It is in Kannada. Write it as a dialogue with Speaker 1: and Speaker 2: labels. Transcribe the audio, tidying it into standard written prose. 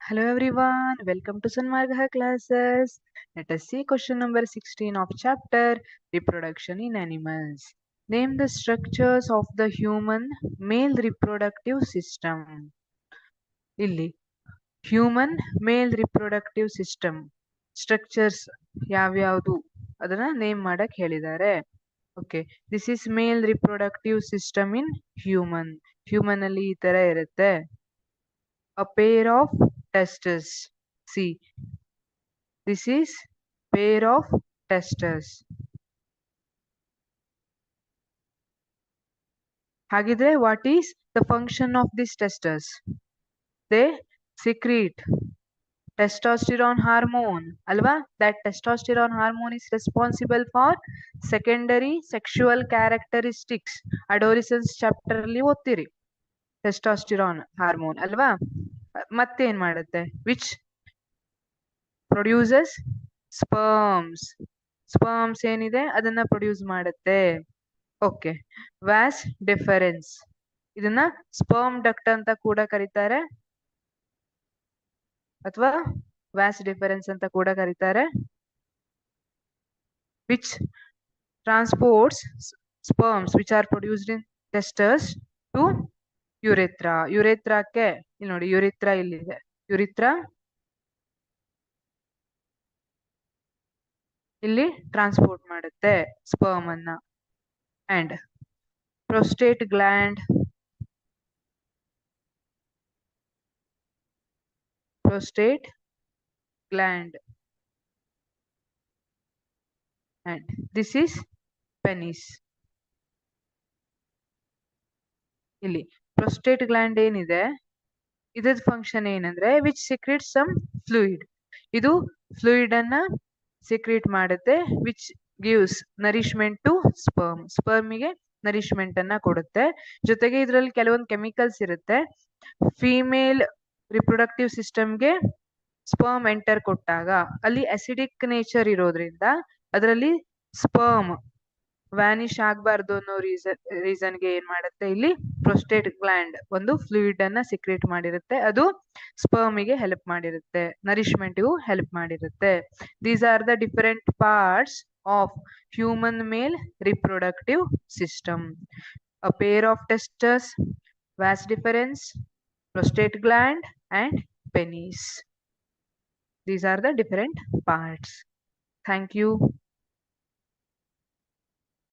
Speaker 1: Hello everyone, welcome to Sanmargaha classes. Let us see question number 16 of chapter Reproduction in Animals. Name the structures of the human male reproductive system. ಇಲ್ಲಿ human male reproductive system structures ಯಾವ್ಯಾವುದು ಅದನ್ನ ನೇಮ್ ಮಾಡಕ್ ಹೇಳಿದ್ದಾರೆ. Okay, this is male reproductive system in human ಅಲ್ಲಿ ಈ ತರ ಇರುತ್ತೆ. A pair of testes. See, this is pair of testes. ಹಾಗಿದ್ರೆ what is the function of these testes? They secrete testosterone hormone ಅಲ್ವಾ? That testosterone hormone is responsible for secondary sexual characteristics. Adolescence chapter ಅಲ್ಲಿ ಓದ್ತೀರಿ ಟೆಸ್ಟಾಸ್ಟಿರಾನ್ ಹಾರ್ಮೋನ್ ಅಲ್ವಾ? ಮತ್ತೇನ್ ಮಾಡುತ್ತೆ? ವಿಚ್ ಪ್ರೊಡ್ಯೂಸಸ್ ಸ್ಪರ್ಮ್ಸ್ ಏನಿದೆ ಅದನ್ನ ಪ್ರೊಡ್ಯೂಸ್ ಮಾಡುತ್ತೆ. ಓಕೆ, ವ್ಯಾಸ್ ಡಿಫರೆನ್ಸ್ ಇದನ್ನ ಸ್ಪರ್ಮ್ ಡಕ್ಟ್ ಅಂತ ಕೂಡ ಕರೀತಾರೆ ಅಥವಾ ವ್ಯಾಸ್ ಡಿಫರೆನ್ಸ್ ಅಂತ ಕೂಡ ಕರೀತಾರೆ. Which transports sperms which are produced in testes to ಯುರೇತ್ರಾಕ್ಕೆ ಇಲ್ಲಿ ನೋಡಿ, ಯುರಿತ್ರಾ ಇಲ್ಲಿದೆ, ಯುರಿತ್ರಾ ಇಲ್ಲಿ ಟ್ರಾನ್ಸ್ಪೋರ್ಟ್ ಮಾಡುತ್ತೆ ಸ್ಪರ್ಮ್ ಅನ್ನ. And prostate gland and this is penis. ಇಲ್ಲಿ ಪ್ರೊಸ್ಟೇಟ್ ಗ್ಲ್ಯಾಂಡ್ ಏನಿದೆ ಇದರ ಫಂಕ್ಷನ್ ಏನಂದ್ರೆ ವಿಚ್ ಸೀಕ್ರೆಟ್ಸ್ ಸಮ್ ಫ್ಲೂಯಿಡ್. ಇದು ಫ್ಲೂಯಿಡ್ ಅನ್ನ ಸೀಕ್ರೆಟ್ ಮಾಡುತ್ತೆ ವಿಚ್ ಗಿವ್ಸ್ ನರಿಶ್ಮೆಂಟ್ ಟು ಸ್ಪರ್ಮಿಗೆ ನರಿಶ್ಮೆಂಟ್ ಅನ್ನ ಕೊಡುತ್ತೆ. ಜೊತೆಗೆ ಇದರಲ್ಲಿ ಕೆಲವೊಂದು ಕೆಮಿಕಲ್ಸ್ ಇರುತ್ತೆ. ಫಿಮೇಲ್ ರಿಪ್ರೊಡಕ್ಟಿವ್ ಸಿಸ್ಟಮ್ಗೆ ಸ್ಪರ್ಮ್ ಎಂಟರ್ ಕೊಟ್ಟಾಗ ಅಲ್ಲಿ ಅಸಿಡಿಕ್ ನೇಚರ್ ಇರೋದ್ರಿಂದ ಅದರಲ್ಲಿ ಸ್ಪರ್ಮ್ ವ್ಯಾನಿಶ್ ಆಗ್ಬಾರ್ದು ಅನ್ನೋ ರೀಸನ್ಗೆ ಏನ್ ಮಾಡುತ್ತೆ, ಇಲ್ಲಿ ಪ್ರೊಸ್ಟೇಟ್ ಗ್ಲ್ಯಾಂಡ್ ಒಂದು ಫ್ಲೂಯಿಡ್ ಅನ್ನ ಸಿಕ್ರೇಟ್ ಮಾಡಿರುತ್ತೆ. ಅದು ಸ್ಪರ್ಮಿಗೆ ಹೆಲ್ಪ್ ಮಾಡಿರುತ್ತೆ, ನರಿಶ್ಮೆಂಟ್ಗೂ ಹೆಲ್ಪ್ ಮಾಡಿರುತ್ತೆ. These are the different parts of human male reproductive system. A pair of testes, vas deferens, prostate gland and penis. These are the different parts. Thank you.